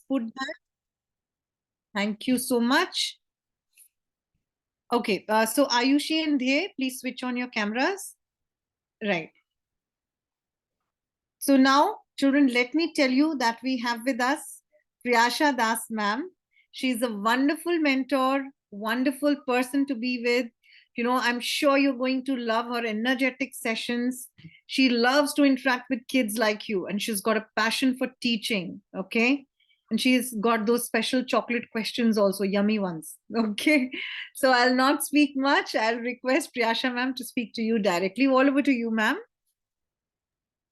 put that. Thank you so much. Okay, so Ayushi and Dhey, please switch on your cameras. Right. So now, children, let me tell you that we have with us Priyasha Das ma'am. She's a wonderful mentor, wonderful person to be with. You know, I'm sure you're going to love her energetic sessions. She loves to interact with kids like you, and she's got a passion for teaching. Okay. And she's got those special chocolate questions also, yummy ones. Okay. So I'll not speak much. I'll request Priyasha ma'am to speak to you directly. All over to you, ma'am.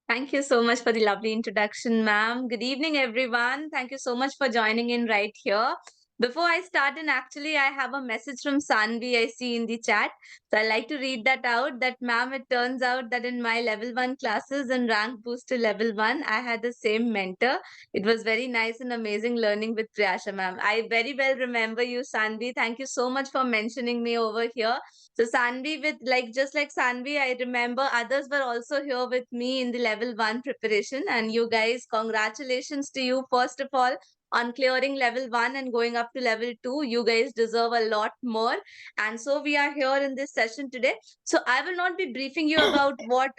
Thank you so much for the lovely introduction, ma'am. Good evening, everyone. Thank you so much for joining in right here. Before I start, and actually, I have a message from Sanvi I see in the chat. So I like to read that out. That, ma'am, it turns out that in my level 1 classes and rank boost to level 1, I had the same mentor. It was very nice and amazing learning with Priyasha, ma'am. I very well remember you, Sanvi. Thank you so much for mentioning me over here. So Sanvi, with just like Sanvi, I remember others were also here with me in the level 1 preparation. And you guys, congratulations to you, first of all, on clearing level 1 and going up to level 2. You guys deserve a lot more. And so we are here in this session today. So I will not be briefing you about what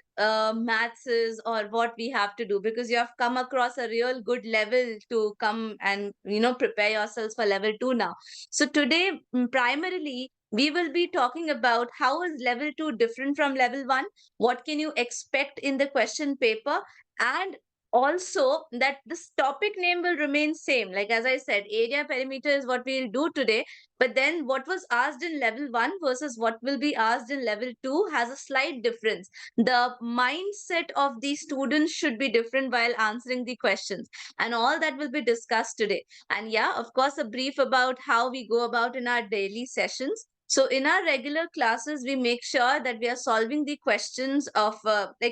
maths is or what we have to do, because you have come across a real good level to come and prepare yourselves for level 2 now. So today, primarily, we will be talking about how is level 2 different from level 1, what can you expect in the question paper, and also that this topic name will remain same. Like as I said, area perimeter is what we'll do today, but then what was asked in level 1 versus what will be asked in level 2 has a slight difference. The mindset of the students should be different while answering the questions, and all that will be discussed today. And yeah, of course, a brief about how we go about in our daily sessions. So in our regular classes, we make sure that we are solving the questions of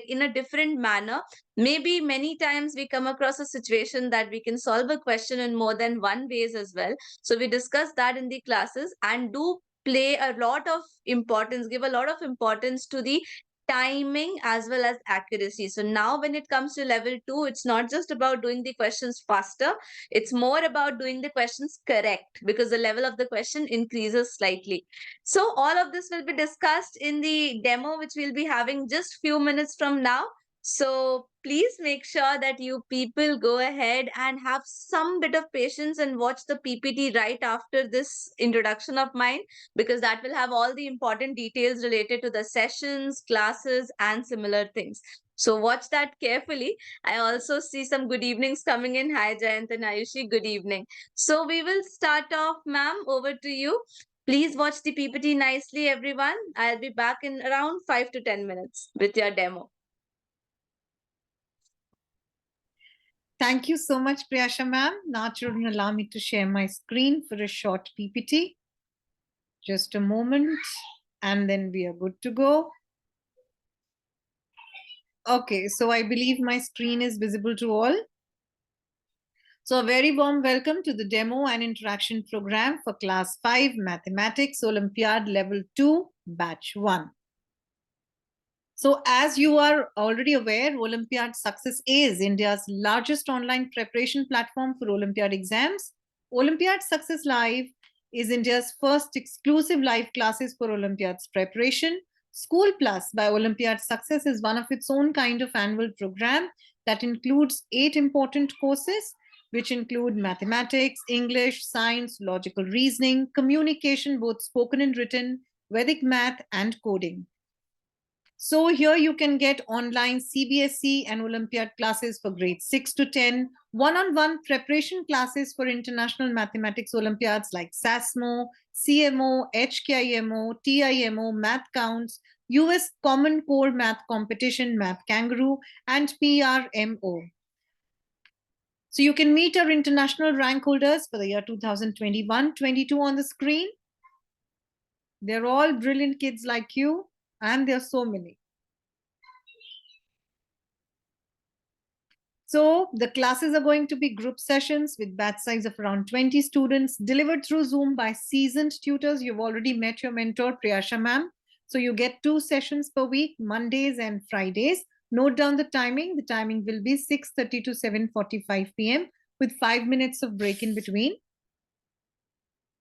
in a different manner. Maybe many times we come across a situation that we can solve a question in more than one ways as well. So we discuss that in the classes and do play a lot of importance, give a lot of importance to the timing as well as accuracy. So now when it comes to level 2, it's not just about doing the questions faster, it's more about doing the questions correct, because the level of the question increases slightly. So all of this will be discussed in the demo, which we'll be having just few minutes from now. So please make sure that you people go ahead and have some bit of patience and watch the PPT right after this introduction of mine, because that will have all the important details related to the sessions, classes, and similar things. So watch that carefully. I also see some good evenings coming in. Hi, Jayant and Ayushi. Good evening. So we will start off, ma'am. Over to you. Please watch the PPT nicely, everyone. I'll be back in around 5 to 10 minutes with your demo. Thank you so much, Priyasha ma'am. Now, children, allow me to share my screen for a short PPT. Just a moment, and then we are good to go. Okay, so I believe my screen is visible to all. So a very warm welcome to the demo and interaction program for Class 5 Mathematics Olympiad Level 2, Batch 1. So as you are already aware, Olympiad Success is India's largest online preparation platform for Olympiad exams. Olympiad Success Live is India's first exclusive live classes for Olympiad's preparation. School Plus by Olympiad Success is one of its own kind of annual program that includes 8 important courses, which include mathematics, English, science, logical reasoning, communication, both spoken and written, Vedic math, and coding. So here you can get online CBSE and Olympiad classes for grades 6 to 10, one-on-one preparation classes for international mathematics Olympiads like SASMO, CMO, HKIMO, TIMO, Math Counts, US Common Core Math Competition, Math Kangaroo, and PRMO. So you can meet our international rank holders for the year 2021-22 on the screen. They're all brilliant kids like you, and there are so many. So the classes are going to be group sessions with batch size of around 20 students, delivered through Zoom by seasoned tutors. You've already met your mentor, Priyasha ma'am. So you get 2 sessions per week, Mondays and Fridays. Note down the timing. The timing will be 6:30 to 7:45 p.m. with 5 minutes of break in between.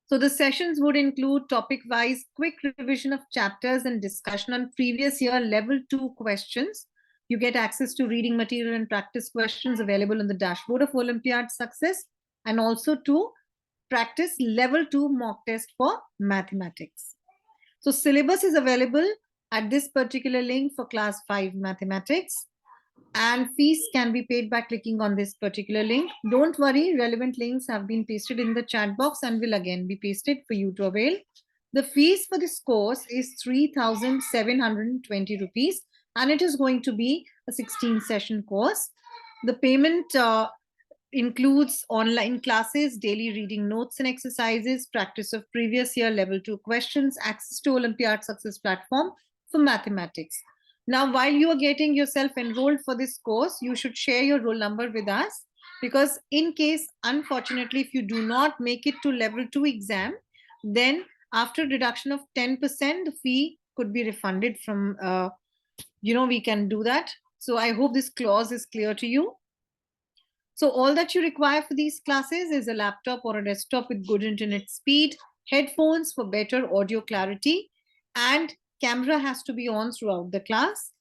So the sessions would include topic-wise quick revision of chapters and discussion on previous year level 2 questions. You get access to reading material and practice questions available on the dashboard of Olympiad Success, and also to practice level 2 mock test for mathematics. So syllabus is available at this particular link for class 5 mathematics, and fees can be paid by clicking on this particular link. Don't worry, relevant links have been pasted in the chat box and will again be pasted for you to avail. The fees for this course is 3,720 rupees, and it is going to be a 16 session course. The payment includes online classes, daily reading notes and exercises, practice of previous year level 2 questions, access to Olympiad Success platform for mathematics. Now, while you are getting yourself enrolled for this course, you should share your roll number with us, because in case, unfortunately, if you do not make it to level 2 exam, then after deduction of 10%, the fee could be refunded from, we can do that. So I hope this clause is clear to you. So all that you require for these classes is a laptop or a desktop with good internet speed, headphones for better audio clarity, and camera has to be on throughout the class.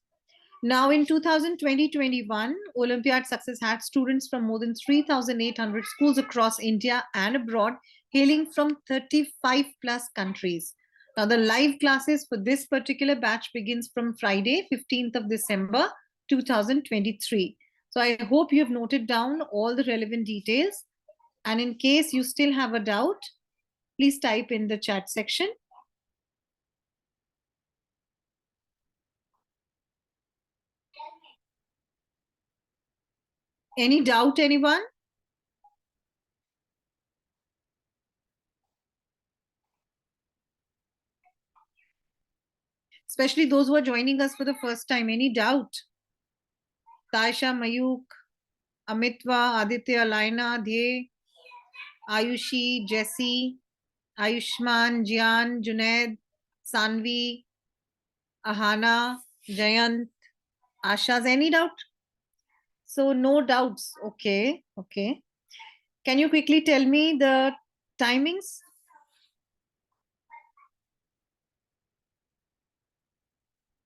Now in 2020-21, Olympiad Success had students from more than 3,800 schools across India and abroad, hailing from 35 plus countries. Now the live classes for this particular batch begins from Friday, 15th of December, 2023. So I hope you have noted down all the relevant details. And in case you still have a doubt, please type in the chat section. Any doubt, anyone? Especially those who are joining us for the first time. Any doubt? Taisha, Mayuk, Amitva, Aditya, Laina, Dhye, Ayushi, Jesse, Ayushman, Jian, Junaid, Sanvi, Ahana, Jayant, Asha's. Any doubt? So no doubts. Okay. Can you quickly tell me the timings?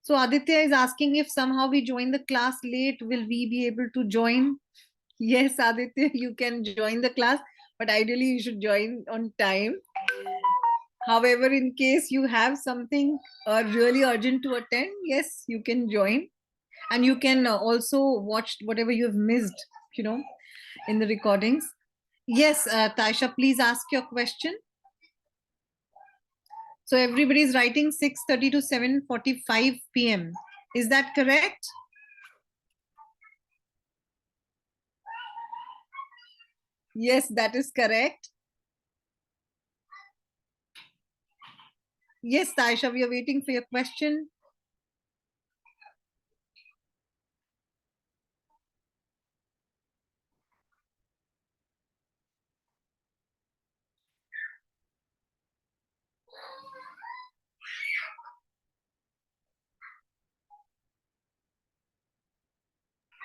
So Aditya is asking if somehow we join the class late, will we be able to join? Yes, Aditya, you can join the class, but ideally you should join on time. However, in case you have something really urgent to attend, yes, you can join. And you can also watch whatever you have missed, in the recordings. Yes, Taisha, please ask your question. So everybody is writing 6:30 to 7:45 p.m. Is that correct? Yes, that is correct. Yes, Taisha, we are waiting for your question.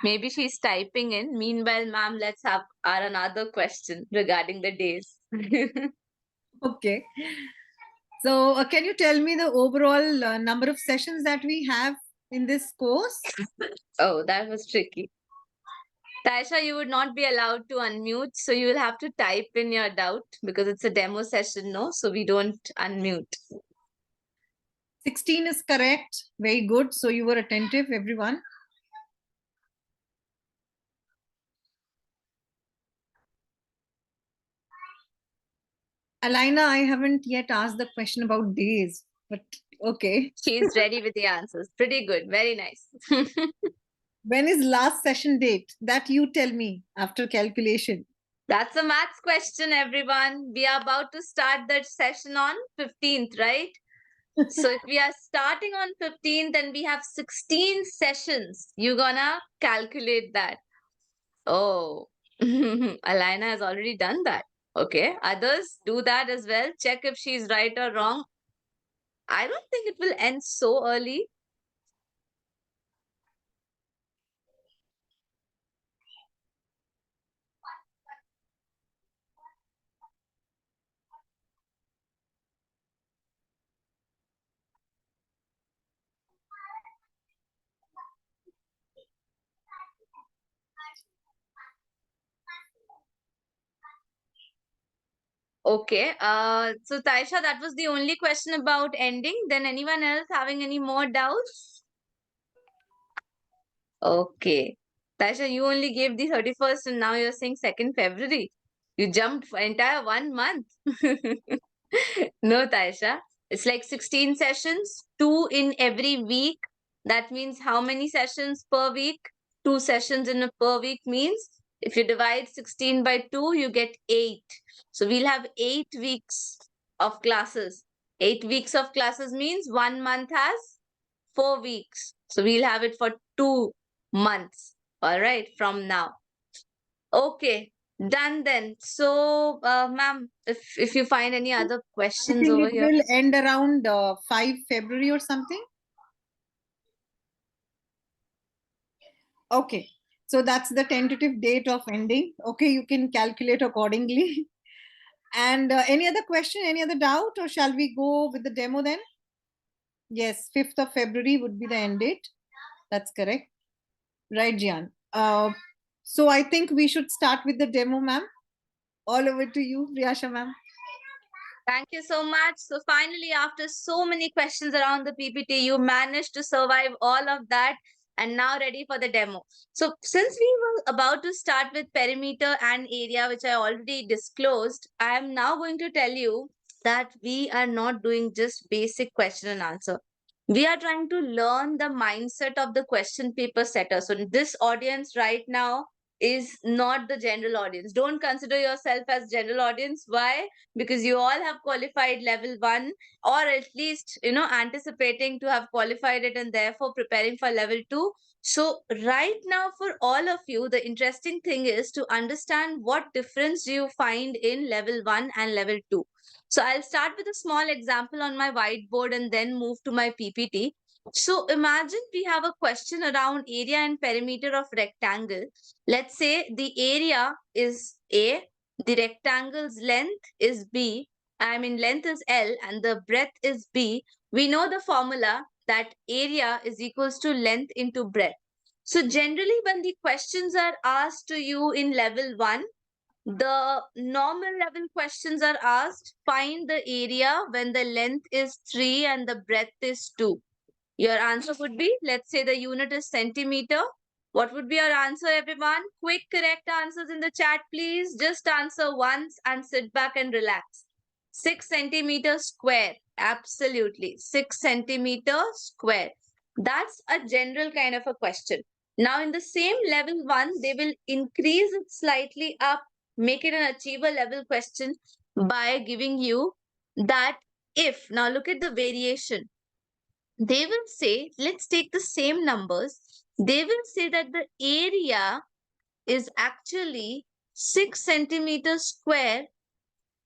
Maybe she's typing in. Meanwhile, ma'am, let's have our another question regarding the days. Okay. So can you tell me the overall number of sessions that we have in this course? Oh, that was tricky. Taisha, you would not be allowed to unmute, so you will have to type in your doubt because it's a demo session, no? So we don't unmute. 16 is correct. Very good. So you were attentive, everyone. Alina, I haven't yet asked the question about days, but okay. She's ready with the answers. Pretty good. Very nice. When is last session date? That you tell me after calculation. That's a maths question, everyone. We are about to start that session on 15th, right? So if we are starting on 15th and we have 16 sessions, you're gonna calculate that. Oh, Alina has already done that. Okay, others do that as well. Check if she's right or wrong. I don't think it will end so early. Okay. So Taisha, that was the only question about ending. Then anyone else having any more doubts? Okay. Taisha, you only gave the 31st and now you're saying 2nd February. You jumped for entire 1 month. No, Taisha. It's like 16 sessions, two in every week. That means how many sessions per week? Two sessions in a per week means if you divide 16 by 2, you get 8. So we'll have 8 weeks of classes. 8 weeks of classes means 1 month has 4 weeks. So we'll have it for 2 months. All right, from now. Okay, done then. So, ma'am, if you find any other I questions think over it here. will end around 5 February or something. Okay, so that's the tentative date of ending. Okay, you can calculate accordingly. And any other question, any other doubt, or shall we go with the demo then? Yes, 5th of February would be the end date. That's correct. Right, Jian. So I think we should start with the demo, ma'am. All over to you, Priyasha, ma'am. Thank you so much. So finally, after so many questions around the PPT, you managed to survive all of that and now ready for the demo. So since we were about to start with perimeter and area, which I already disclosed, I am now going to tell you that we are not doing just basic question and answer. We are trying to learn the mindset of the question paper setter. So this audience right now is not the general audience. Don't consider yourself as general audience. Why? Because you all have qualified level 1, or at least anticipating to have qualified it and therefore preparing for level 2. So right now for all of you, the interesting thing is to understand what difference do you find in level 1 and level 2. So I'll start with a small example on my whiteboard and then move to my PPT. So imagine we have a question around area and perimeter of rectangle. Let's say the area is A, the rectangle's length is B, I mean length is L and the breadth is B. We know the formula that area is equals to length into breadth. So generally when the questions are asked to you in level 1, the normal level questions are asked, find the area when the length is 3 and the breadth is 2. Your answer would be, let's say the unit is centimeter. What would be your answer, everyone? Quick, correct answers in the chat, please. Just answer once and sit back and relax. 6 centimeters square. Absolutely. 6 centimeters square. That's a general kind of a question. Now, in the same level 1, they will increase it slightly up, make it an achiever level question by giving you that if. Now, look at the variation. They will say, let's take the same numbers. They will say that the area is actually 6 centimeters square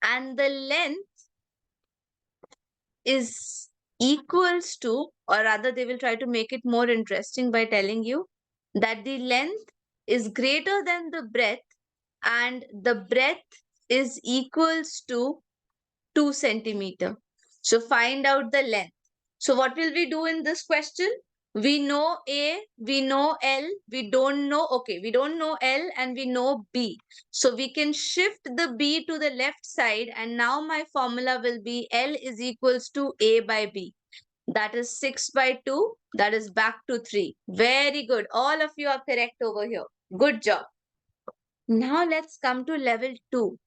and the length is equals to, or rather, they will try to make it more interesting by telling you that the length is greater than the breadth and the breadth is equals to 2 centimeter. So find out the length. So what will we do in this question? We know A, we know L, we don't know, okay, we don't know L and we know B. So we can shift the B to the left side and now my formula will be L is equals to A by B. That is 6 by 2, that is back to 3. Very good. All of you are correct over here. Good job. Now let's come to level 2.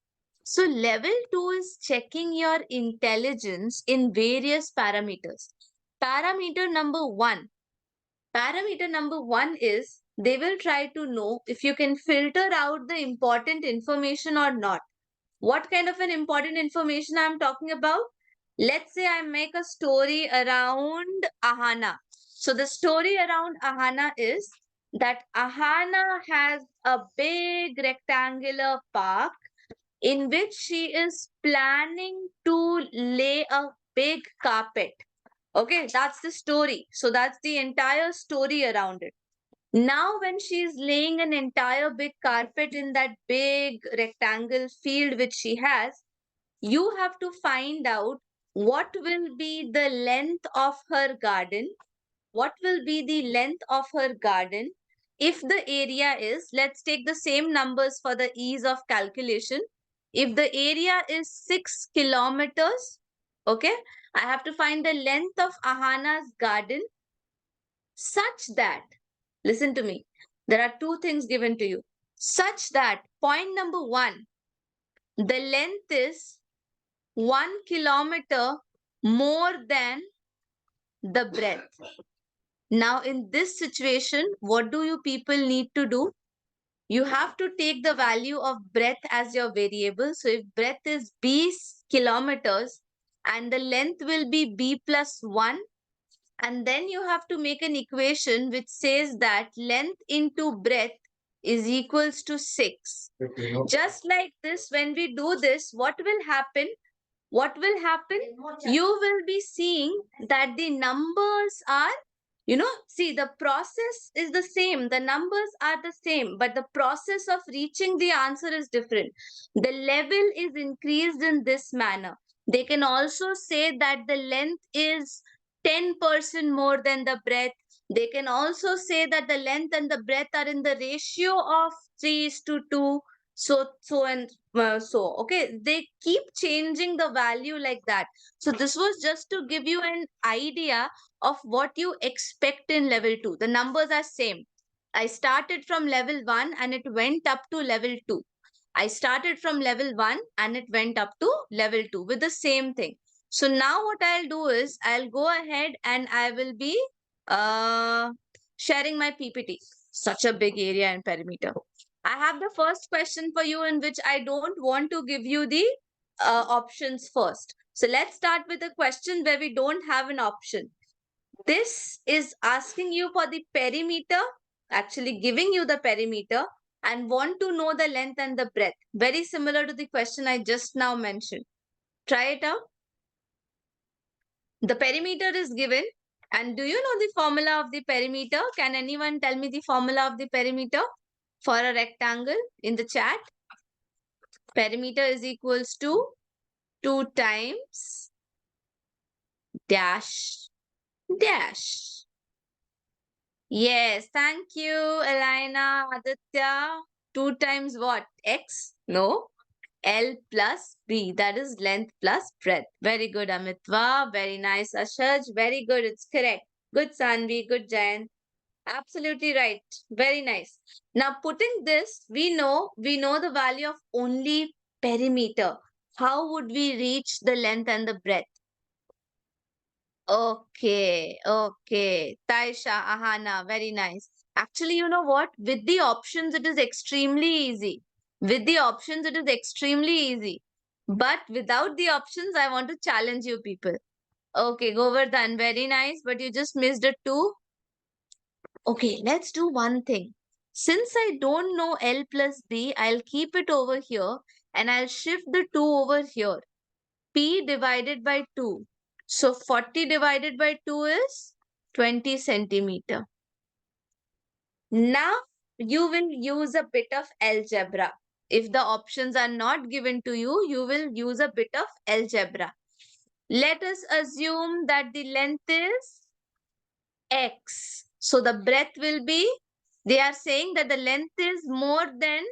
So level 2 is checking your intelligence in various parameters. Parameter number 1. Parameter number 1 is they will try to know if you can filter out the important information or not. What kind of an important information I'm talking about? Let's say I make a story around Ahana. So the story around Ahana is that Ahana has a big rectangular park in which she is planning to lay a big carpet. Okay, that's the story. So that's the entire story around it. Now, when she is laying an entire big carpet in that big rectangle field which she has, you have to find out what will be the length of her garden. What will be the length of her garden if the area is, let's take the same numbers for the ease of calculation. if the area is 6 kilometers, okay, I have to find the length of Ahana's garden such that, listen to me, there are two things given to you. Such that, point number one, the length is 1 kilometer more than the breadth. Now, in this situation, what do you people need to do? You have to take the value of breadth as your variable. So, if breadth is b kilometers and the length will be b plus 1, and then you have to make an equation which says that length into breadth is equals to 6. Just like this, when we do this, what will happen? What will happen? You will be seeing that the numbers are, see, the process is the same. The numbers are the same, but the process of reaching the answer is different. The level is increased in this manner. They can also say that the length is 10% more than the breadth. They can also say that the length and the breadth are in the ratio of 3:2. So okay, they keep changing the value like that. So this was just to give you an idea of what you expect in level 2. The numbers are same. I started from level 1 and it went up to level 2. I started from level 1 and it went up to level 2 with the same thing. So now what I'll do is I'll go ahead and I will be uh, sharing my PPT. Such a big area and perimeter. I have the first question for you in which I don't want to give you the options first. So let's start with a question where we don't have an option. This is asking you for the perimeter, actually giving you the perimeter and want to know the length and the breadth. Very similar to the question I just now mentioned. Try it out. The perimeter is given. And do you know the formula of the perimeter? Can anyone tell me the formula of the perimeter for a rectangle in the chat? Perimeter is equals to 2 times dash dash. Yes, thank you, Elena, Aditya. 2 times what? X? No. L plus B. That is length plus breadth. Very good, Amitva. Very nice, Ashaj. Very good. It's correct. Good, Sanvi. Good, Jayan. Absolutely right. Very nice. Now, putting this, we know the value of only perimeter. How would we reach the length and the breadth? Okay, okay. Taisha, Ahana, very nice. Actually, you know what? With the options, it is extremely easy. With the options, it is extremely easy. But without the options, I want to challenge you people. Okay, Govardhan, very nice. But you just missed it too. Okay, let's do one thing. Since I don't know L plus B, I'll keep it over here and I'll shift the 2 over here. P divided by 2. So 40 divided by 2 is 20 centimeter. Now you will use a bit of algebra. If the options are not given to you, you will use a bit of algebra. Let us assume that the length is X. So the breadth will be, they are saying that the length is more than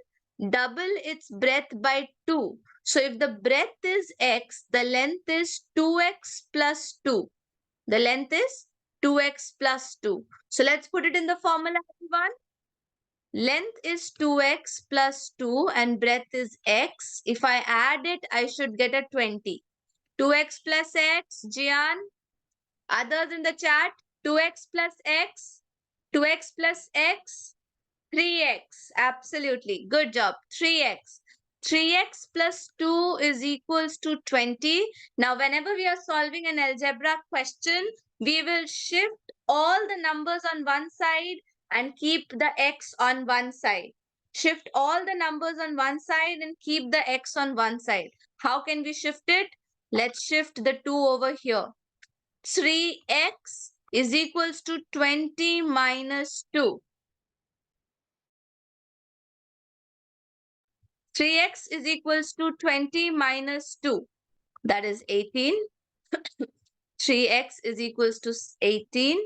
double its breadth by 2. So if the breadth is X, the length is 2X plus 2. The length is 2X plus 2. So let's put it in the formula, everyone. Length is 2X plus 2 and breadth is X. If I add it, I should get a 20. 2X plus X, Jian. Others in the chat, 2X plus X, 2X plus X, 3X. Absolutely. Good job. 3X. 3X plus 2 is equals to 20. Now, whenever we are solving an algebra question, we will shift all the numbers on one side and keep the X on one side. Shift all the numbers on one side and keep the X on one side. How can we shift it? Let's shift the 2 over here. 3x is equals to 20 minus 2. 3x is equals to 20 minus 2. That is 18. 3x is equals to 18.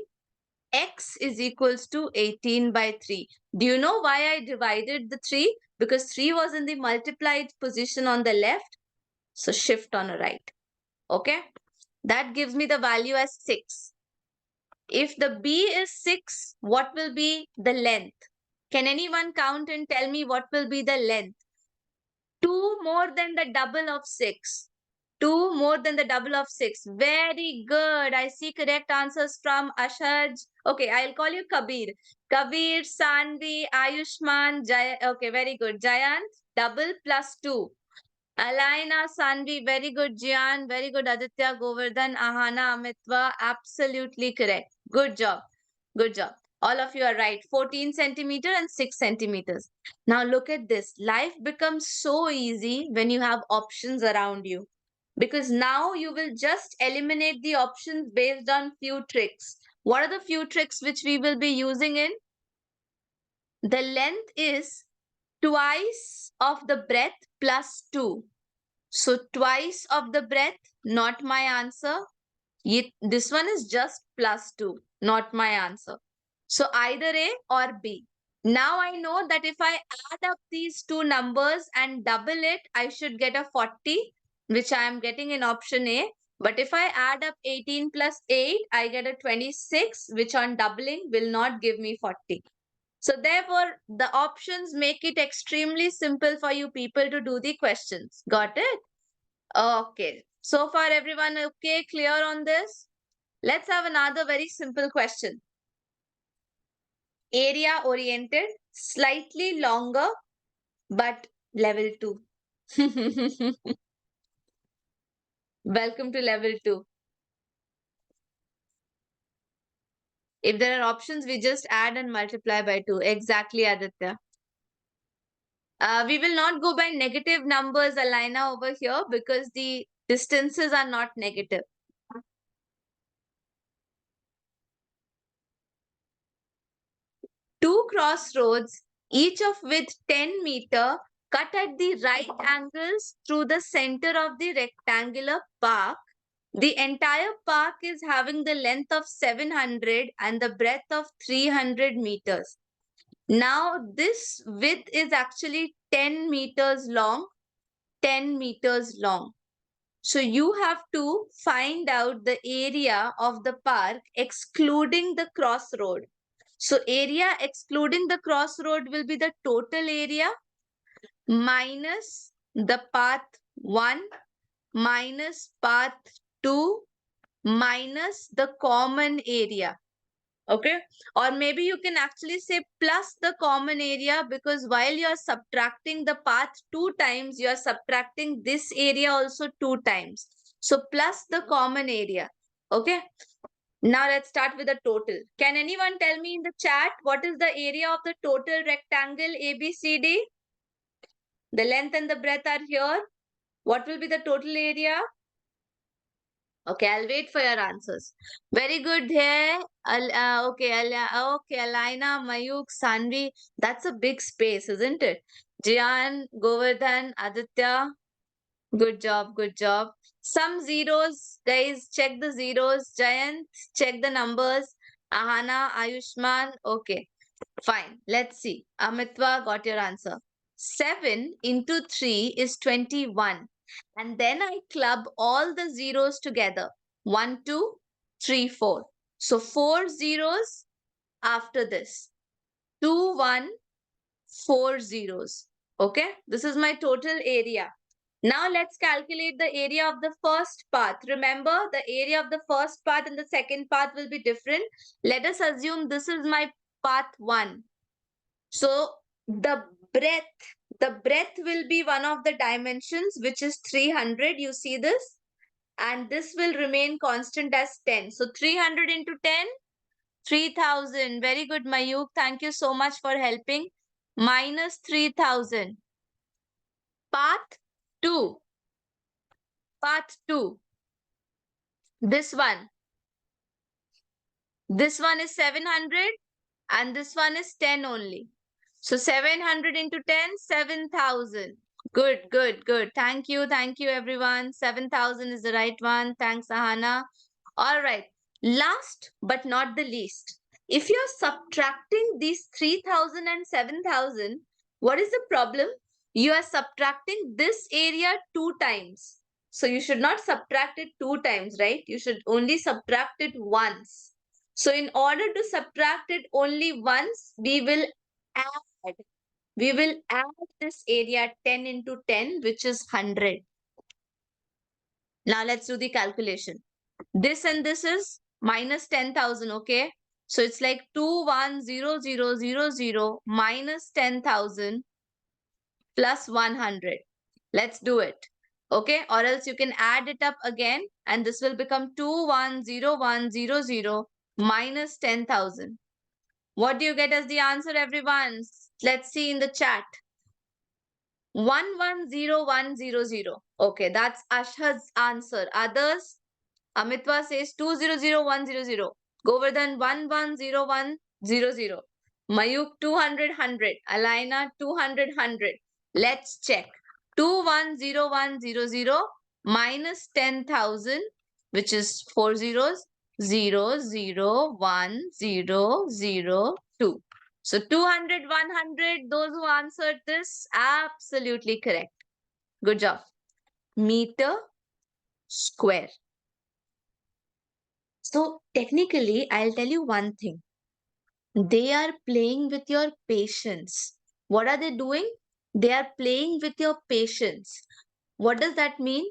x is equals to 18 by 3. Do you know why I divided the 3? Because 3 was in the multiplied position on the left. So shift on the right. Okay. That gives me the value as 6. If the b is 6, what will be the length? Can anyone count and tell me what will be the length? 2 more than the double of 6. 2 more than the double of 6. Very good. I see correct answers from Ashaj. Okay, I'll call you Kabir. Kabir, Sanvi, Ayushman, Jay. Okay, very good. Jayant, double plus 2. Alaina, Sanvi, very good. Jian, very good. Aditya, Govardhan, Ahana, Amitwa, absolutely correct. Good job. Good job. All of you are right. 14 centimeter and 6 centimeters. Now look at this. Life becomes so easy when you have options around you. Because now you will just eliminate the options based on few tricks. What are the few tricks which we will be using in? The length is twice of the breadth plus 2. So twice of the breadth, not my answer. This one is just plus 2, not my answer. So either A or B. Now I know that if I add up these two numbers and double it, I should get a 40, which I am getting in option A. But if I add up 18 plus 8, I get a 26, which on doubling will not give me 40. So therefore, the options make it extremely simple for you people to do the questions. Got it? Okay. So far, everyone okay? Clear on this? Let's have another very simple question. Area oriented, slightly longer, but level 2. Welcome to level 2. If there are options, we just add and multiply by 2. Exactly, Aditya. We will not go by negative numbers, Alina, over here because the distances are not negative. Two crossroads, each of width 10 meter, cut at the right angles through the center of the rectangular park. The entire park is having the length of 700 and the breadth of 300 meters. Now, this width is actually 10 meters long, 10 meters long. So you have to find out the area of the park excluding the crossroad. So area excluding the crossroad will be the total area minus the path 1 minus path 2 minus the common area. Okay. Or maybe you can actually say plus the common area because while you are subtracting the path 2 times, you are subtracting this area also 2 times. So plus the common area. Okay. Now let's start with the total. Can anyone tell me in the chat what is the area of the total rectangle ABCD? The length and the breadth are here. What will be the total area? Okay, I'll wait for your answers. Very good here. Okay, Alina, Mayuk, Sanvi. That's a big space, isn't it? Jian, Govardhan, Aditya. Good job, good job. Some zeros, guys, check the zeros. Jayant, check the numbers. Ahana, Ayushman, okay. Fine, let's see. Amitwa got your answer. 7 into 3 is 21. And then I club all the zeros together. 1, 2, 3, 4. So 4 zeros after this. 2, 1, 4 zeros. Okay, this is my total area. Now let's calculate the area of the first path. Remember, the area of the first path and the second path will be different. Let us assume this is my path 1. So the breadth will be one of the dimensions, which is 300. You see this? And this will remain constant as 10. So 300 into 10, 3000. Very good, Mayuk. Thank you so much for helping. Minus 3000. Path 2. Path 2. This one. This one is 700 and this one is 10 only. So 700 into 10, 7000. Good, good, good. Thank you everyone. 7000 is the right one. Thanks, Ahana. All right. Last but not the least. If you're subtracting these 3000 and 7000, what is the problem? You are subtracting this area 2 times. So you should not subtract it 2 times, right? You should only subtract it once. So in order to subtract it only once, add we will add this area 10 into 10, which is 100. Now let's do the calculation. This and this is minus 10,000, okay? So it's like 210000 minus 10,000 plus 100. Let's do it. Okay, or else you can add it up again and this will become 210100 minus 10,000. What do you get as the answer, everyone? Let's see in the chat. 110100. Okay, that's Ashad's answer. Others, Amitwa says 200100. Govardhan 110100. Mayuk 200 100. Alaina 200 100. Let's check. 210100 minus 10,000, which is 4 zeros, 001002. So 200, 100, those who answered this, absolutely correct. Good job. Meter square. So technically, I'll tell you one thing. They are playing with your patience. What are they doing? They are playing with your patience. What does that mean?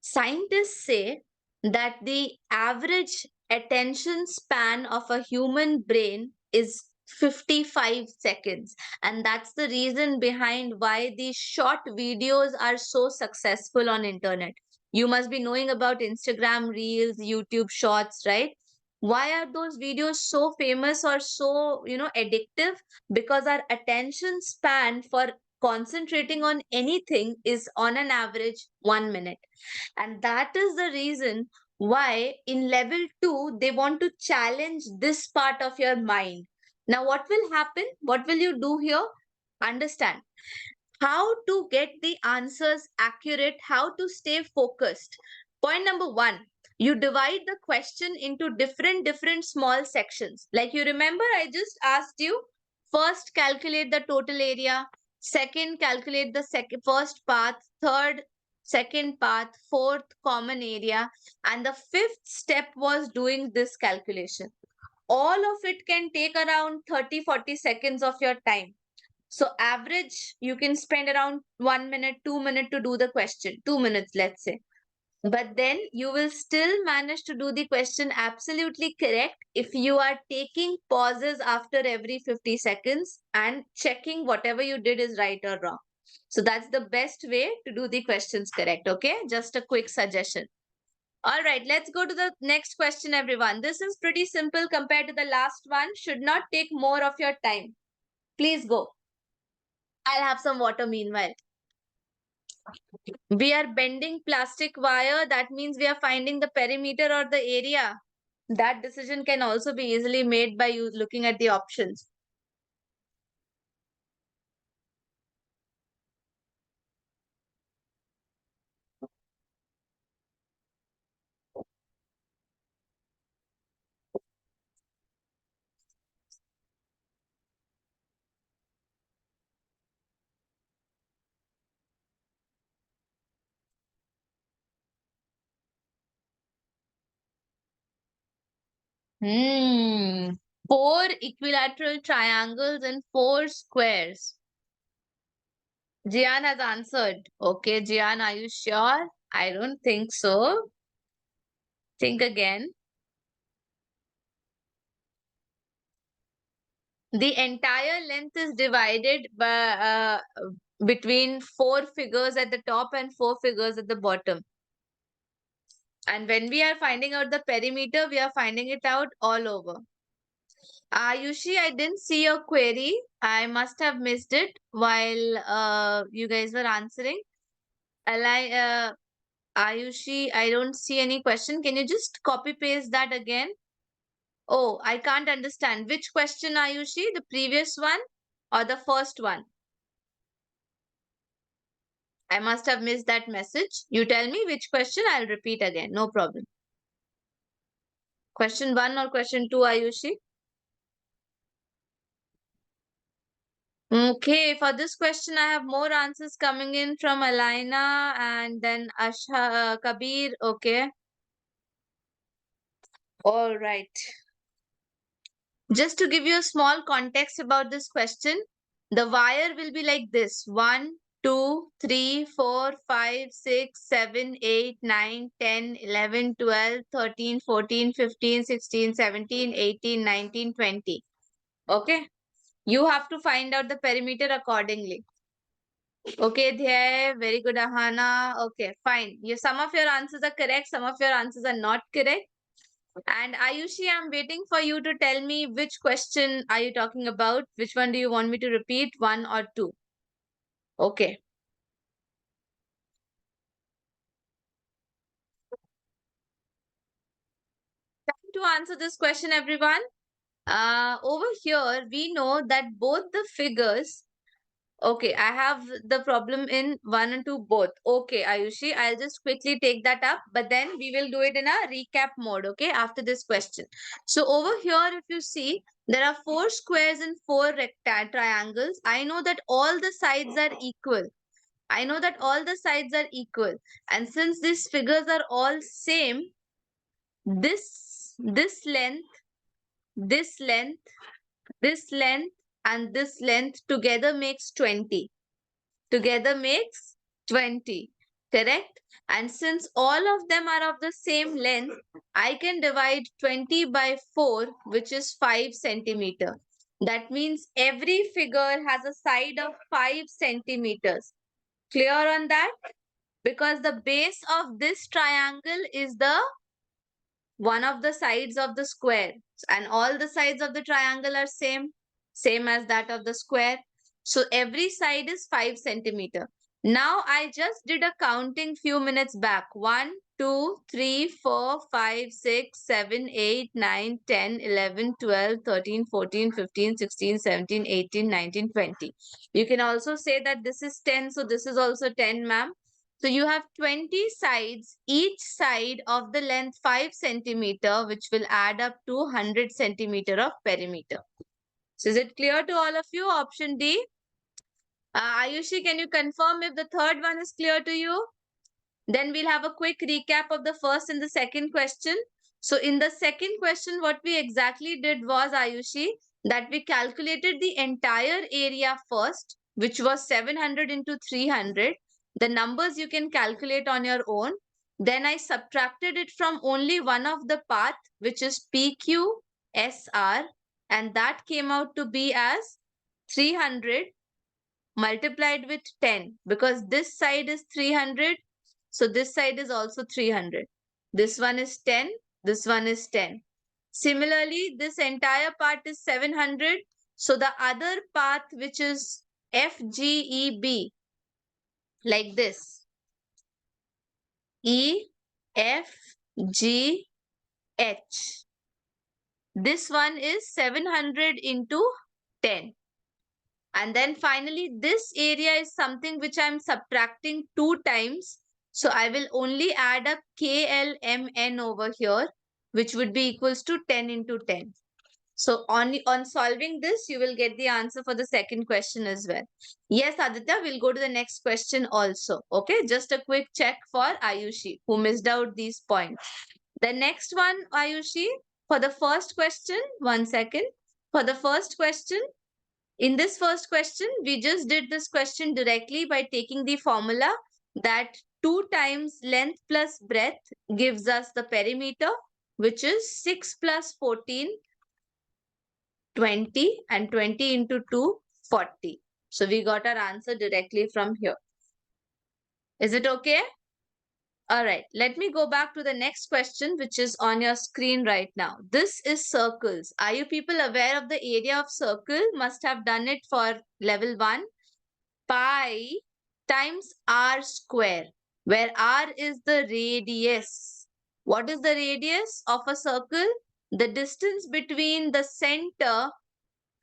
Scientists say that the average attention span of a human brain is 55 seconds, and that's the reason behind why these short videos are so successful on internet. You must be knowing about Instagram reels, YouTube shorts, right? Why are those videos so famous or so addictive? Because our attention span for concentrating on anything is on an average 1 minute, and that is the reason why in level 2 they want to challenge this part of your mind. Now, what will happen? What will you do here? Understand how to get the answers accurate, how to stay focused. Point number 1, you divide the question into different small sections. Like, you remember I just asked you, first calculate the total area, second calculate the first path, third second path, fourth common area, and the fifth step was doing this calculation. All of it can take around 30-40 seconds of your time. So average, you can spend around 1 minute, 2 minutes to do the question, 2 minutes, let's say. But then you will still manage to do the question absolutely correct if you are taking pauses after every 50 seconds and checking whatever you did is right or wrong. So that's the best way to do the questions correct. Okay, just a quick suggestion. All right, let's go to the next question, everyone. This is pretty simple compared to the last one. Should not take more of your time. Please go. I'll have some water meanwhile. We are bending plastic wire. That means we are finding the perimeter or the area. That decision can also be easily made by you looking at the options. Hmm. 4 equilateral triangles and 4 squares. Jian has answered. Okay, Jian, are you sure? I don't think so. Think again. The entire length is divided by between 4 figures at the top and 4 figures at the bottom. And when we are finding out the perimeter, we are finding it out all over. Ayushi, I didn't see your query. I must have missed it while you guys were answering. Ayushi, I don't see any question. Can you just copy paste that again? Oh, I can't understand. Which question, Ayushi? The previous one or the first one? I must have missed that message. You tell me which question, I'll repeat again. No problem. Question 1 or question 2, Ayushi? Okay, for this question, I have more answers coming in from Alina and then Asha Kabir. Okay, all right. Just to give you a small context about this question, the wire will be like this: 1, 2, 3, 4, 5, 6, 7, 8, 9, 10, 11, 12, 13, 14, 15, 16, 17, 18, 19, 20. Okay, you have to find out the perimeter accordingly. Okay, Dhya, very good, Ahana. Okay, fine. Some of your answers are correct, some of your answers are not correct. And Ayushi, I'm waiting for you to tell me which question are you talking about? Which one do you want me to repeat? One or two? Okay. Time to answer this question, everyone. Over here, we know that both the figures. Okay, I have the problem in 1 and 2 both. Okay, Ayushi, I'll just quickly take that up, but then we will do it in a recap mode, okay, after this question. So over here, if you see, there are 4 squares and 4 triangles. I know that all the sides are equal. I know that all the sides are equal. And since these figures are all same, this length, this length, this length, and this length together makes 20. Together makes 20, correct? And since all of them are of the same length, I can divide 20 by 4, which is 5 centimeter. That means every figure has a side of 5 centimeters. Clear on that? Because the base of this triangle is the one of the sides of the square, and all the sides of the triangle are same as that of the square. So every side is 5 centimeter. Now I just did a counting few minutes back: 1, 2, 3, 4, 5, 6, 7, 8, 9, 10, 11, 12, 13, 14, 15, 16, 17, 18, 19, 20. You can also say that this is 10, so this is also 10, ma'am. So you have 20 sides, each side of the length 5 centimeter, which will add up to 100 centimeter of perimeter. So is it clear to all of you? Option D. Ayushi, can you confirm if the third one is clear to you? Then we'll have a quick recap of the first and the second question. So in the second question, what we exactly did was, Ayushi, that we calculated the entire area first, which was 700 into 300. The numbers you can calculate on your own. Then I subtracted it from only one of the path, which is PQSR, and that came out to be as 300 multiplied with 10, because this side is 300, so this side is also 300. This one is 10, this one is 10. Similarly, this entire part is 700, so the other path, which is FGEB, like this: EFGH. This one is 700 into 10. And then finally, this area is something which I'm subtracting 2 times. So I will only add up KLMN over here, which would be equals to 10 into 10. So on solving this, you will get the answer for the second question as well. Yes, Aditya, we'll go to the next question also. Okay, just a quick check for Ayushi, who missed out these points. The next one, Ayushi, for the first question, 1 second. For the first question, in this first question, we just did this question directly by taking the formula that 2 times length plus breadth gives us the perimeter, which is 6 plus 14, 20, and 20 into 2, 40. So we got our answer directly from here. Is it okay? All right, let me go back to the next question, which is on your screen right now. This is circles. Are you people aware of the area of circle? Must have done it for level 1. Pi times r square, where r is the radius. What is the radius of a circle? The distance between the center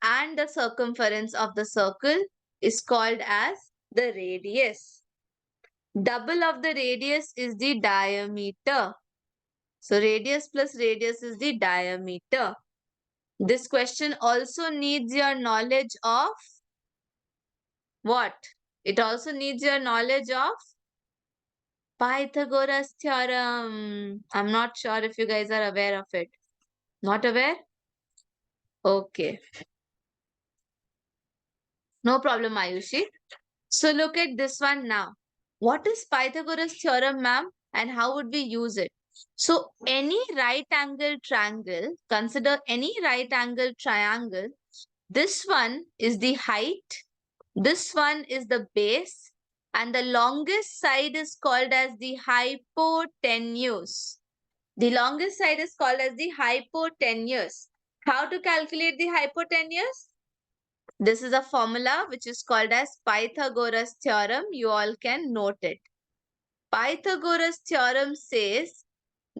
and the circumference of the circle is called as the radius. Double of the radius is the diameter. So radius plus radius is the diameter. This question also needs your knowledge of What? It also needs your knowledge of Pythagoras theorem. I'm not sure if you guys are aware of it. Not aware? Okay. No problem, Ayushi. So look at this one now. What is Pythagoras theorem, ma'am? And how would we use it? So any right angle triangle, consider any right angle triangle. This one is the height. This one is the base. And the longest side is called as the hypotenuse. The longest side is called as the hypotenuse. How to calculate the hypotenuse? This is a formula which is called as Pythagoras theorem. You all can note it. Pythagoras theorem says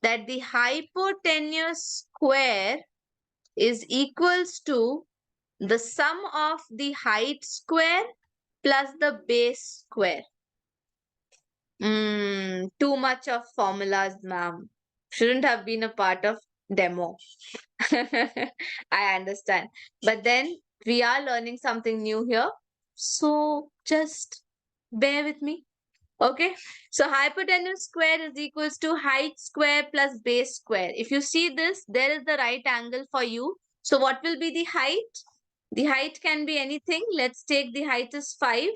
that the hypotenuse square is equals to the sum of the height square plus the base square. Too much of formulas, ma'am. Shouldn't have been a part of demo. I understand. But then we are learning something new here. So just bear with me. Okay. So hypotenuse square is equals to height square plus base square. If you see this, there is the right angle for you. So what will be the height? The height can be anything. Let's take the height is 5.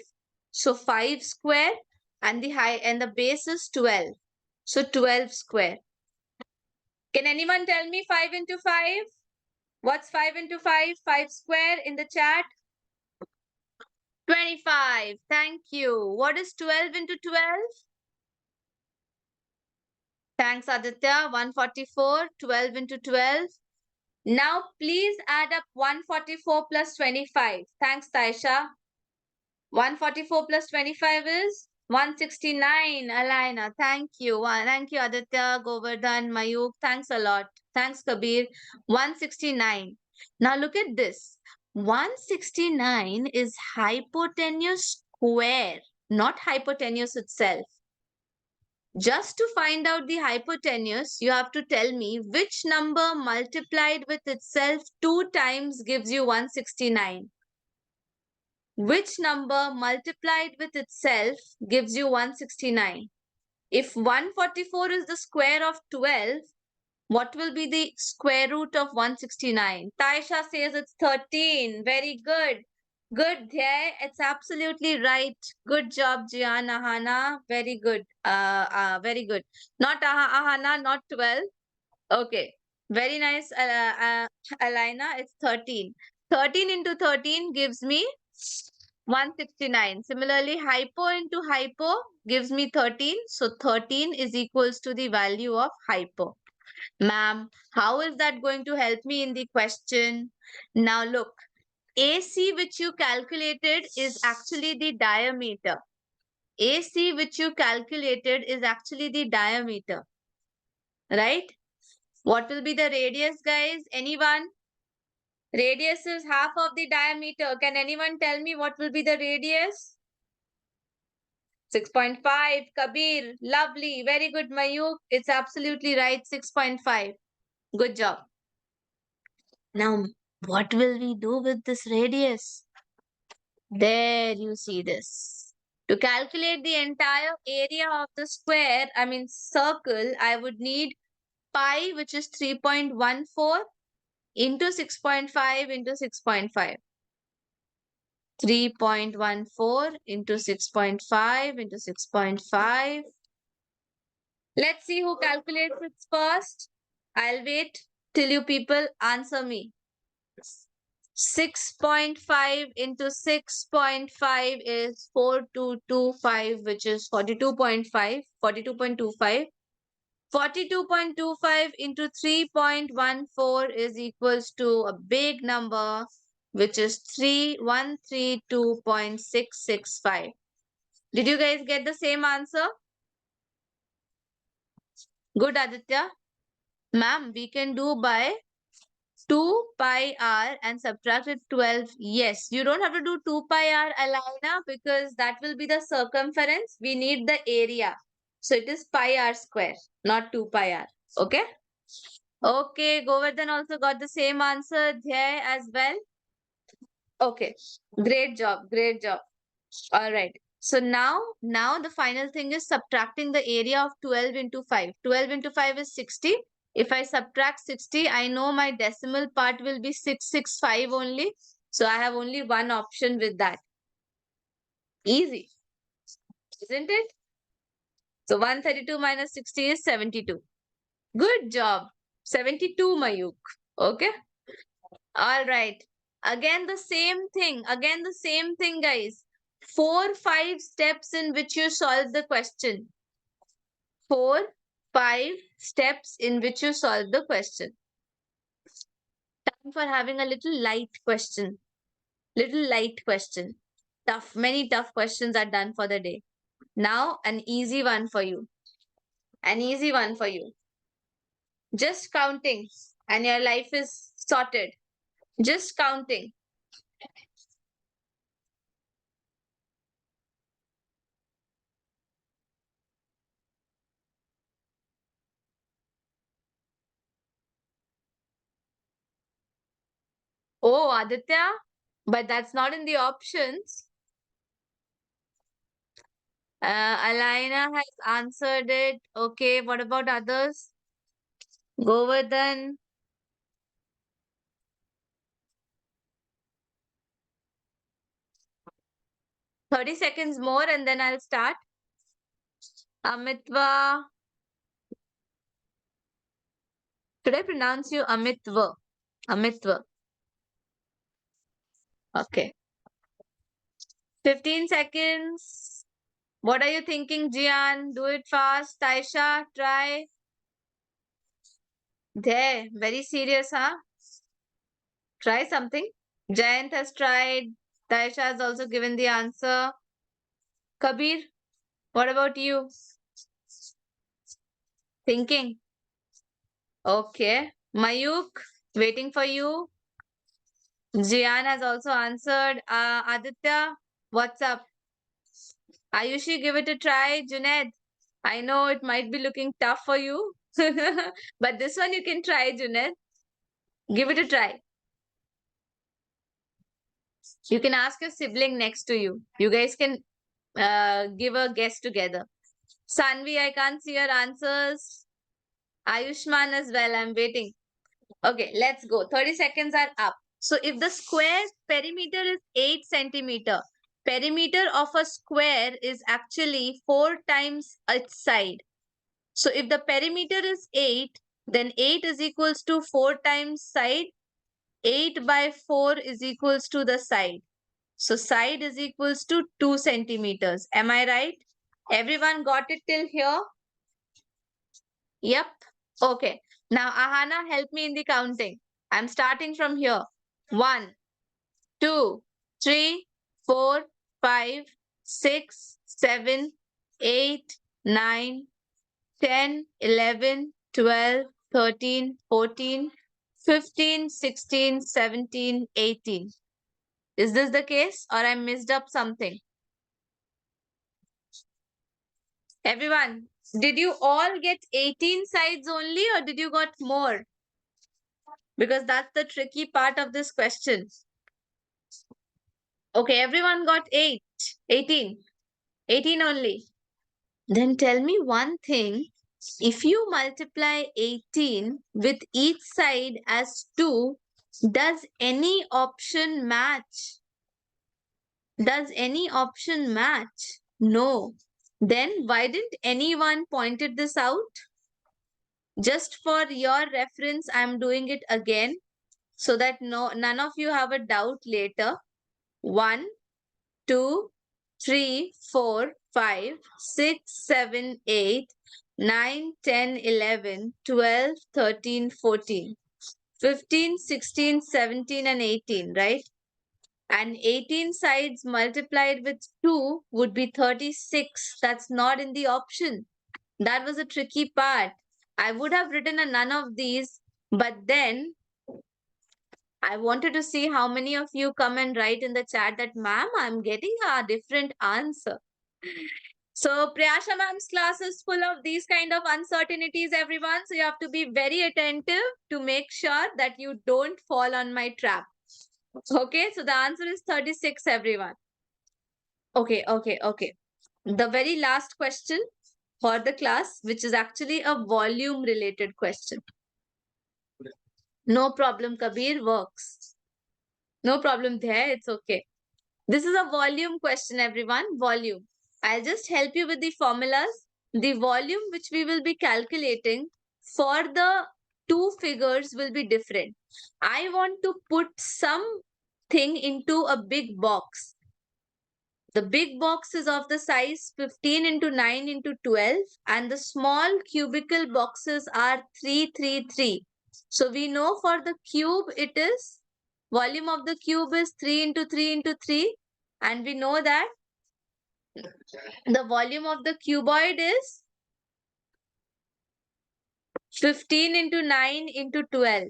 So 5 square and the height and the base is 12. So 12 square. Can anyone tell me 5 into 5? What's 5 into 5? 5 square in the chat. 25. Thank you. What is 12 into 12? Thanks, Aditya. 144. 12 into 12. Now, please add up 144 plus 25. Thanks, Taisha. 144 plus 25 is 169. Alina, thank you. Thank you, Aditya, Govardhan, Mayuk. Thanks a lot. Thanks, Kabir. 169. Now look at this. 169 is hypotenuse square, not hypotenuse itself. Just to find out the hypotenuse, you have to tell me which number multiplied with itself 2 times gives you 169. Which number multiplied with itself gives you 169? If 144 is the square of 12, what will be the square root of 169? Taisha says it's 13. Very good. Good, Dhyay. It's absolutely right. Good job, Jian Ahana. Very good. Very good. Not Ahana, not 12. Okay. Very nice, Alina. It's 13. 13 into 13 gives me 169. Similarly, hypo into hypo gives me 13. So 13 is equals to the value of hypo. Ma'am, how is that going to help me in the question? Now look, AC which you calculated is actually the diameter. AC which you calculated is actually the diameter. Right? What will be the radius, guys? Anyone? Radius is half of the diameter. Can anyone tell me what will be the radius? 6.5. Kabir, lovely. Very good, Mayuk. It's absolutely right. 6.5. Good job. Now, what will we do with this radius? There you see this. To calculate the entire area of the square, circle, I would need pi, which is 3.14 into 6.5 into 6.5. 3.14 into 6.5 into 6.5. Let's see who calculates it first. I'll wait till you people answer me. 6.5 into 6.5 is 4225, which is 42.5. 42.25. 42.25 into 3.14 is equals to a big number, which is 3132.665. Did you guys get the same answer? Good, Aditya. Ma'am, we can do by 2 pi r and subtracted 12. Yes, you don't have to do 2 pi r, Alina, because that will be the circumference. We need the area. So it is pi r square, not 2 pi r. Okay? Okay, Govardhan also got the same answer. Dhyay as well. Okay, great job, great job. All right. So now the final thing is subtracting the area of 12 into 5. 12 into 5 is 60. If I subtract 60, I know my decimal part will be 665 only. So I have only one option with that. Easy, isn't it? So 132 minus 60 is 72. Good job. 72, Mayuk. Okay. All right. Again, the same thing. Again, the same thing, guys. 4, 5 steps in which you solve the question. 4, 5 steps in which you solve the question. Time for having a little light question. Little light question. Tough. Many tough questions are done for the day. Now, an easy one for you. An easy one for you. Just counting, and your life is sorted. Just counting. Oh, Aditya, but that's not in the options. Alina has answered it. Okay, what about others? Govardhan. 30 seconds more and then I'll start. Amitva. Should I pronounce you Amitva? Amitva. Okay. 15 seconds. What are you thinking, Jian? Do it fast. Taisha, try. There. Very serious, huh? Try something. Jayant has tried. Taisha has also given the answer. Kabir, what about you? Thinking. Okay. Mayuk, waiting for you. Jian has also answered. Aditya, what's up? Ayushi, give it a try. Junaid, I know it might be looking tough for you, but this one you can try, Junaid. Give it a try. You can ask your sibling next to you. You guys can give a guess together. Sanvi, I can't see your answers. Ayushman as well. I'm waiting. Okay, let's go. 30 seconds are up. So if the square perimeter is 8 centimeter, perimeter of a square is actually 4 times its side. So if the perimeter is 8, then 8 is equals to 4 times side. 8 by 4 is equals to the side. So side is equals to 2 centimeters. Am I right? Everyone got it till here? Yep. Okay. Now, Ahana, help me in the counting. I'm starting from here. 1, 2, 3, 4, 5, 6, 7, 8, 9, 10, 11, 12, 13, 14, 15, 16, 17, 18. Is this the case or I missed up something? Everyone, did you all get 18 sides only or did you got more? Because that's the tricky part of this question. Okay, everyone got 8, 18, 18 only. Then tell me one thing. If you multiply 18 with each side as 2, does any option match? Does any option match? No. Then why didn't anyone pointed this out? Just for your reference, I'm doing it again so that none of you have a doubt later. 1, 2, 3, 4, 5, 6, 7, 8, 9, 10, 11, 12, 13, 14, 15, 16, 17 and 18, right? And 18 sides multiplied with 2 would be 36. That's not in the option. That was a tricky part. I would have written a none of these, but then I wanted to see how many of you come and write in the chat that, ma'am, I'm getting a different answer. So Priyasha ma'am's class is full of these kind of uncertainties, everyone. So you have to be very attentive to make sure that you don't fall on my trap. Okay, so the answer is 36, everyone. Okay, okay, okay. The very last question for the class, which is actually a volume related question. No problem, Kabir, works. No problem there, it's okay. This is a volume question, everyone. Volume. I'll just help you with the formulas. The volume which we will be calculating for the two figures will be different. I want to put something into a big box. The big box is of the size 15 into 9 into 12, and the small cubical boxes are 3, 3, 3. So we know for the cube it is, volume of the cube is 3 into 3 into 3, and we know that the volume of the cuboid is 15 into 9 into 12.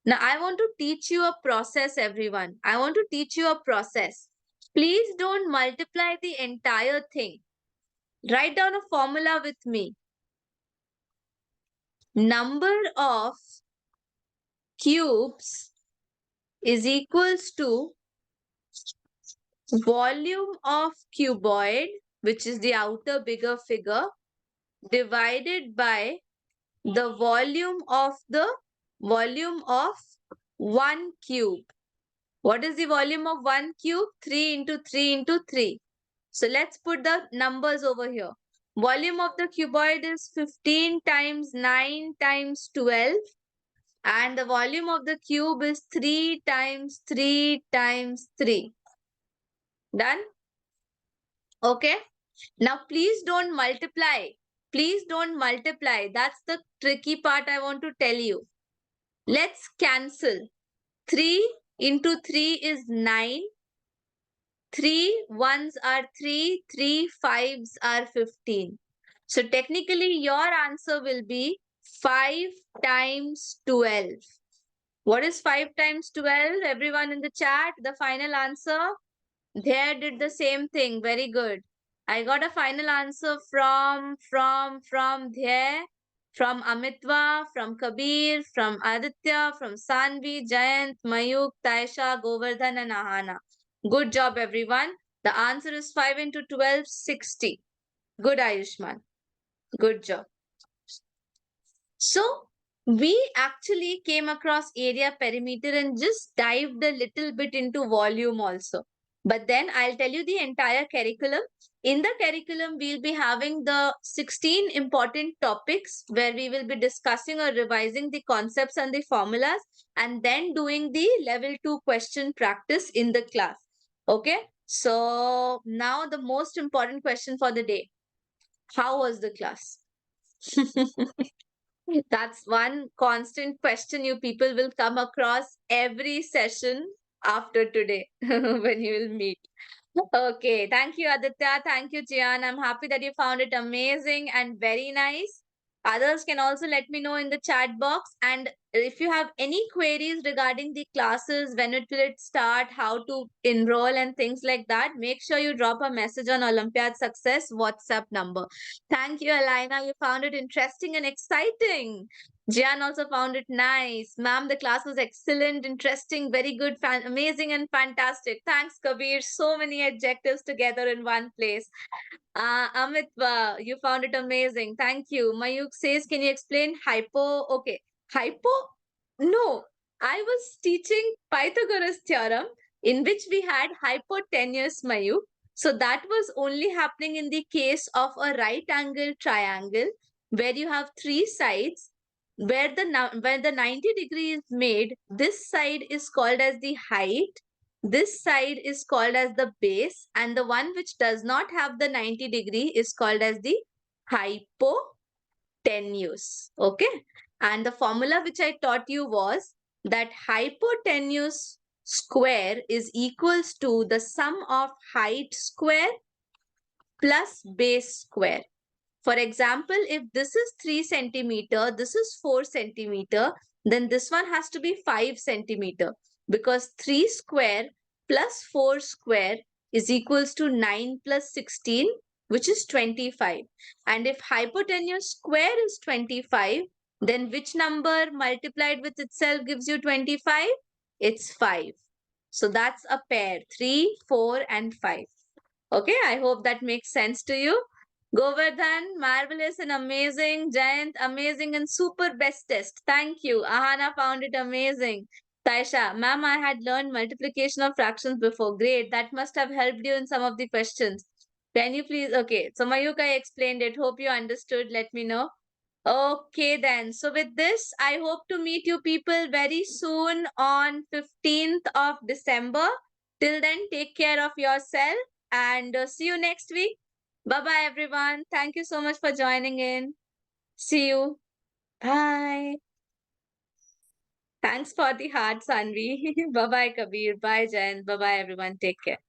Now I want to teach you a process, everyone. I want to teach you a process. Please don't multiply the entire thing. Write down a formula with me. Number of cubes is equals to volume of cuboid, which is the outer bigger figure, divided by the volume of one cube. What is the volume of one cube? 3 into 3 into 3. So let's put the numbers over here. Volume of the cuboid is 15 times 9 times 12. And the volume of the cube is 3 times 3 times 3. Done? Okay. Now please don't multiply. Please don't multiply. That's the tricky part I want to tell you. Let's cancel. 3 into 3 is 9. 3 ones are 3. 3 fives are 15. So technically your answer will be 5 times 12. What is 5 times 12? Everyone in the chat, the final answer. There did the same thing. Very good. I got a final answer from there, from Amitwa, from Kabir, from Aditya, from Sanvi, Jayant, Mayuk, Taisha, Govardhan and Ahana. Good job, everyone. The answer is 5 into 12, 60. Good, Ayushman. Good job. So we actually came across area, perimeter and just dived a little bit into volume also. But then I'll tell you the entire curriculum. In the curriculum, we'll be having the 16 important topics where we will be discussing or revising the concepts and the formulas and then doing the level 2 question practice in the class. Okay. So now the most important question for the day. How was the class? That's one constant question you people will come across every session after today when you will meet. Okay, thank you, Aditya. Thank you, Jian. I'm happy that you found it amazing and very nice. Others can also let me know in the chat box. And if you have any queries regarding the classes, when it will it start, how to enroll, and things like that, make sure you drop a message on Olympiad Success WhatsApp number. Thank you, Alina. You found it interesting and exciting. Jian also found it nice. Ma'am, the class was excellent, interesting, very good, amazing, and fantastic. Thanks, Kabir. So many adjectives together in one place. Amit, you found it amazing. Thank you. Mayuk says, can you explain hypo? Okay. Hypo? No. I was teaching Pythagoras theorem in which we had hypotenuse, Mayuk. So that was only happening in the case of a right angle triangle where you have three sides where the 90 degree is made. This side is called as the height, this side is called as the base, and the one which does not have the 90 degree is called as the hypotenuse. Okay. And the formula which I taught you was that hypotenuse square is equals to the sum of height square plus base square. For example, if this is 3 centimeter, this is 4 centimeter, then this one has to be 5 centimeter because 3 square plus 4 square is equals to 9 plus 16, which is 25. And if hypotenuse square is 25, then which number multiplied with itself gives you 25? It's 5. So that's a pair, 3, 4 and 5. Okay, I hope that makes sense to you. Govardhan, marvelous and amazing. Jayant, amazing and super bestest. Thank you. Ahana found it amazing. Taisha, ma'am, I had learned multiplication of fractions before. Great. That must have helped you in some of the questions. Can you please? Okay. So Mayuk, I explained it. Hope you understood. Let me know. Okay, then. So, with this, I hope to meet you people very soon on 15th of December. Till then, take care of yourself and see you next week. Bye bye, everyone. Thank you so much for joining in. See you. Bye. Thanks for the heart, Sanvi. Bye bye, Kabir. Bye, Jen. Bye bye, everyone. Take care.